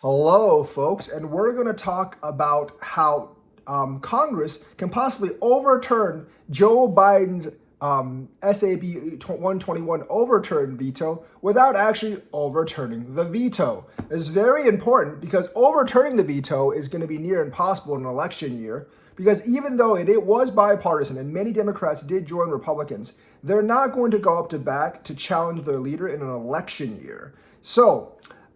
Hello, folks, and we're going to talk about how Congress can possibly overturn Joe Biden's SAB 121 overturn veto without actually overturning the veto. It's very important because overturning the veto is going to be near impossible in an election year, because even though it was bipartisan and many Democrats did join Republicans, they're not going to go up to bat to challenge their leader in an election year. So,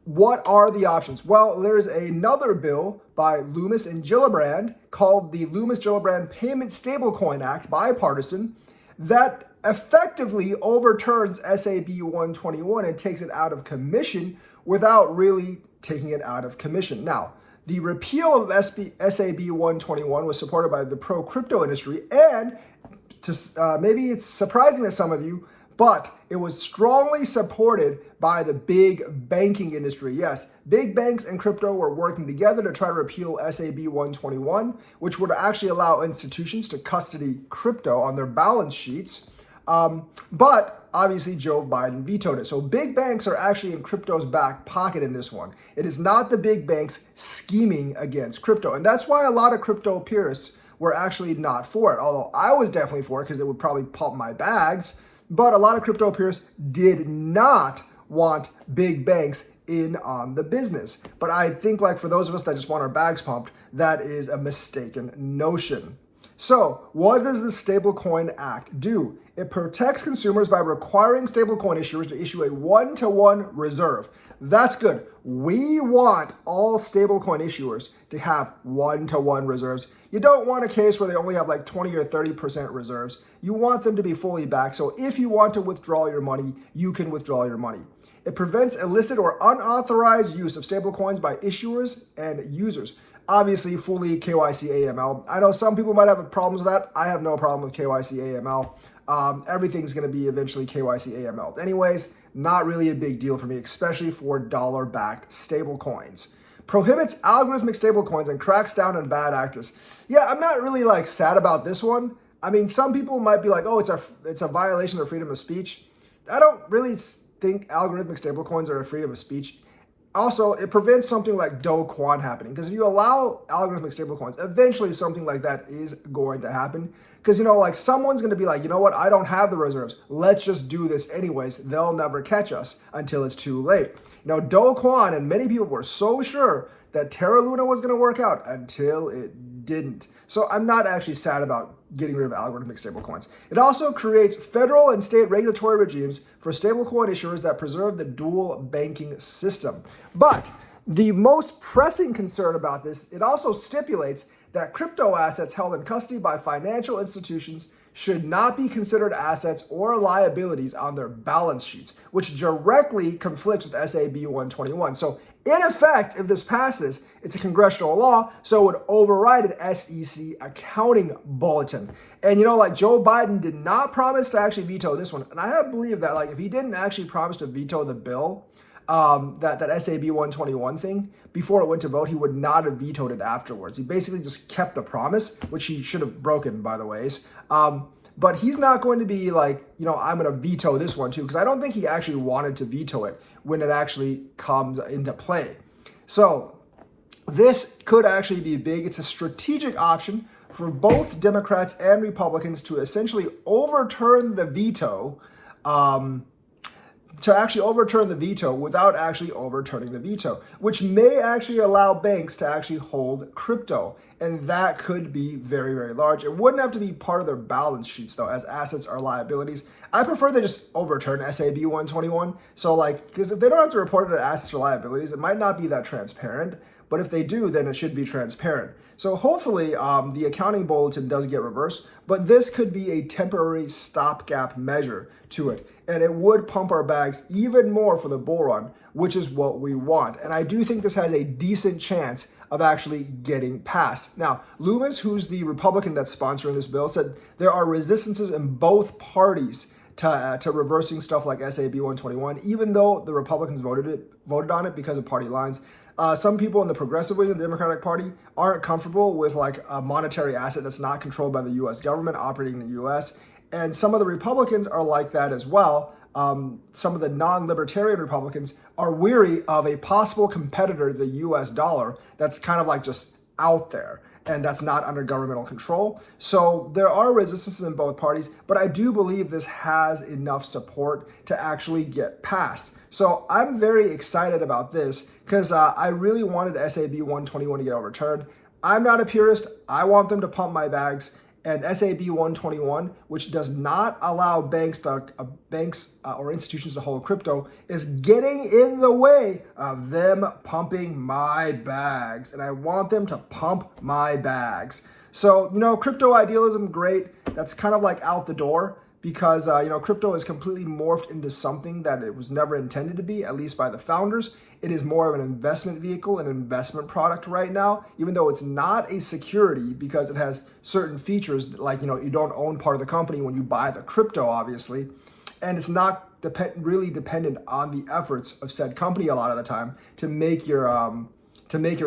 what are the options? Well, there's another bill by Loomis and Gillibrand called the Loomis-Gillibrand Payment Stablecoin Act, bipartisan, that effectively overturns SAB 121 and takes it out of commission without really taking it out of commission. Now, the repeal of SAB 121 was supported by the pro-crypto industry, and maybe it's surprising to some of you, but it was strongly supported by the big banking industry. Yes, big banks and crypto were working together to try to repeal SAB 121, which would actually allow institutions to custody crypto on their balance sheets. But obviously Joe Biden vetoed it. So big banks are actually in crypto's back pocket in this one. It is not the big banks scheming against crypto. And that's why a lot of crypto purists were actually not for it. Although I was definitely for it because it would probably pump my bags. But a lot of crypto purists did not want big banks in on the business. But I think, like, for those of us that just want our bags pumped, that is a mistaken notion. So what does the Stablecoin Act do? It protects consumers by requiring stablecoin issuers to issue a one-to-one reserve. That's good. We want all stablecoin issuers to have one-to-one reserves. You don't want a case where they only have like 20 or 30% reserves. You want them to be fully backed. So if you want to withdraw your money, you can withdraw your money. It prevents illicit or unauthorized use of stablecoins by issuers and users. Obviously, fully KYC AML. I know some people might have problems with that. I have no problem with KYC AML. Everything's going to be eventually KYC AML. Anyways, not really a big deal for me, especially for dollar-backed stablecoins. Prohibits algorithmic stablecoins and cracks down on bad actors. Yeah, I'm not really like sad about this one. I mean, some people might be like, oh, it's a violation of freedom of speech. I don't really think algorithmic stablecoins are a freedom of speech. Also, it prevents something like Do Kwon happening, because if you allow algorithmic stablecoins, eventually something like that is going to happen. Because, like, someone's going to be like, you know what, I don't have the reserves. Let's just do this anyways. They'll never catch us until it's too late. Do Kwon and many people were so sure that Terra Luna was going to work out until it didn't. So I'm not actually sad about getting rid of algorithmic stablecoins. It also creates federal and state regulatory regimes for stablecoin issuers that preserve the dual banking system. But the most pressing concern about this, it also stipulates that crypto assets held in custody by financial institutions should not be considered assets or liabilities on their balance sheets, which directly conflicts with SAB 121. So in effect, if this passes, it's a congressional law, so it would override an SEC accounting bulletin. And like Joe Biden did not promise to actually veto this one. And I have believed that if he didn't actually promise to veto the bill, that SAB 121 thing, before it went to vote, he would not have vetoed it afterwards. He basically just kept the promise, which he should have broken, by the ways. But he's not going to be like, I'm going to veto this one too, because I don't think he actually wanted to veto it when it actually comes into play. So this could actually be big. It's a strategic option for both Democrats and Republicans to essentially overturn the veto, without actually overturning the veto, which may actually allow banks to actually hold crypto. And that could be very, very large. It wouldn't have to be part of their balance sheets, though, as assets are liabilities. I prefer they just overturn SAB 121. So, because if they don't have to report it as assets or liabilities, it might not be that transparent. But if they do, then it should be transparent. So hopefully the accounting bulletin does get reversed, but this could be a temporary stopgap measure to it. And it would pump our bags even more for the bull run, which is what we want. And I do think this has a decent chance of actually getting passed. Now, Loomis, who's the Republican that's sponsoring this bill, said there are resistances in both parties to reversing stuff like SAB 121, even though the Republicans voted on it because of party lines. Some people in the progressive wing of the Democratic Party aren't comfortable with a monetary asset that's not controlled by the U.S. government operating in the U.S. And some of the Republicans are like that as well. some of the non-libertarian Republicans are weary of a possible competitor to the US dollar that's kind of like just out there and that's not under governmental control. So there are resistances in both parties, but I do believe this has enough support to actually get passed. So I'm very excited about this because I really wanted SAB 121 to get overturned. I'm not a purist. I want them to pump my bags. And SAB 121, which does not allow banks or institutions to hold crypto, is getting in the way of them pumping my bags. And I want them to pump my bags. So, crypto idealism, great. That's kind of like out the door because, crypto is completely morphed into something that it was never intended to be, at least by the founders. It is more of an investment vehicle, an investment product right now, even though it's not a security because it has certain features like, you don't own part of the company when you buy the crypto, obviously. And it's not really dependent on the efforts of said company a lot of the time to make your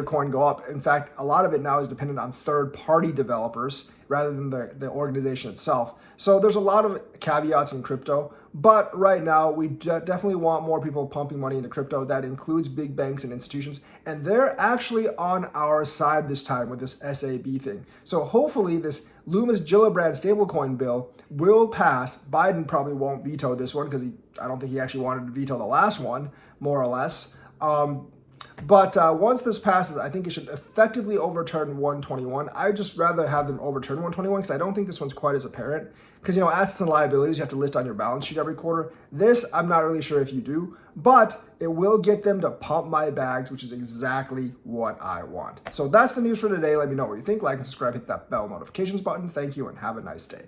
coin go up. In fact, a lot of it now is dependent on third-party developers rather than the organization itself. So there's a lot of caveats in crypto, but right now we definitely want more people pumping money into crypto. That includes big banks and institutions, and they're actually on our side this time with this SAB thing. So hopefully this Loomis Gillibrand stablecoin bill will pass. Biden probably won't veto this one because I don't think he actually wanted to veto the last one, more or less. But once this passes, I think it should effectively overturn 121. I'd just rather have them overturn 121 because I don't think this one's quite as apparent. Because, assets and liabilities you have to list on your balance sheet every quarter. This, I'm not really sure if you do, but it will get them to pump my bags, which is exactly what I want. So that's the news for today. Let me know what you think. Like and subscribe, hit that bell notifications button. Thank you and have a nice day.